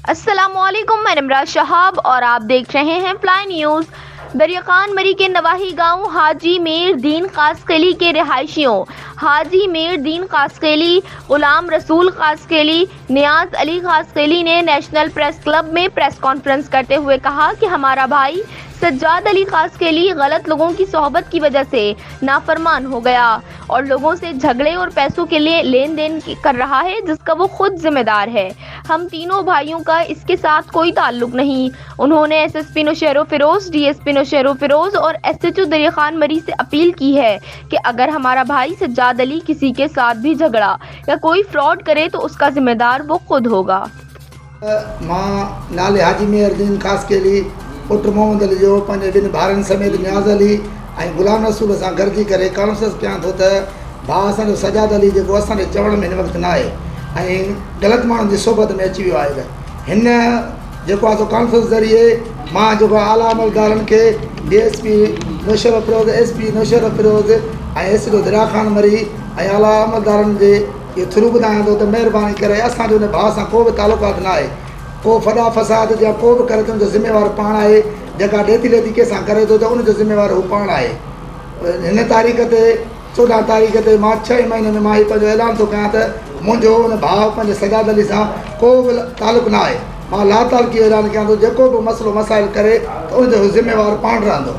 अस्सलामुअलैकुम, मैं इमरान शहाब और आप देख रहे हैं फ्लाई न्यूज़। दरिया खान मरी के नवाही गांव हाजी मेर दीन कासकेली के रिहायशियों हाजी मेर दीन कासकेली, गुलाम रसूल कासकेली, नियाज अली कासकेली ने नेशनल प्रेस क्लब में प्रेस कॉन्फ्रेंस करते हुए कहा कि हमारा भाई सज्जाद अली कासकेली गलत लोगों की सोहबत की वजह से नाफरमान हो गया और लोगों से झगड़े और पैसों के लिए लेन देन कर रहा है, जिसका वो खुद जिम्मेदार है। हम तीनों भाइयों का इसके साथ कोई ताल्लुक नहीं। उन्होंने एसएसपी नौशेरो फिरोज, डीएसपी नौशेरो फिरोज और एसएचओ दरिया खान मरी से अपील की है कि अगर हमारा भाई सज्जाद अली किसी के साथ भी झगड़ा या कोई फ्रॉड करे तो उसका जिम्मेदार वो खुद होगा। मां नाले हाजी मेहरदीन कासकेली पुट मोहम्मद अली जो पंहिंजे ॿिनि भाउरनि समेत नियाज़ अली ऐं गुलाम रसूल सां गॾिजी करे कॉन्फ्रेंस कयां थो त भाउ असांजो सजाद अली जेको असांजे चवण में हिन वक़्तु न आहे ऐं ग़लति माण्हुनि जी सोबत में अची वियो आहे। हिन जेको आहे कॉन्फ्रेंस ज़रिए मां जेको आला अमलदारनि खे डीएसपी नौशेरो फिरोज, एसपी नौशेरो फिरोज ऐं एसडीओ दरिया खान मरी ऐं आला अमलदारनि जे इहो थ्रू ॿुधायां थो त महिरबानी करे असांजो हुन भाउ सां को बि तालुकात न आहे। को फॾा फसाद या को बि करे थो उनजो ज़िम्मेवार पाण आहे। जेका ॾेती लेती कंहिंसां करे थो त उनजो ज़िम्मेवार हू पाण आहे। हिन तारीख़ ते 14 तारीख़ ते मां 6 महीने में मां हीउ पंहिंजो ऐलान थो कयां त मुंहिंजो हुन भाउ पंहिंजे सजाद अली सां को बि तालुक़ु न आहे। मां लातालकी ऐलान कयां थो जेको बि मसइलो मसाइल करे त उनजो ज़िम्मेवार पाण रहंदो।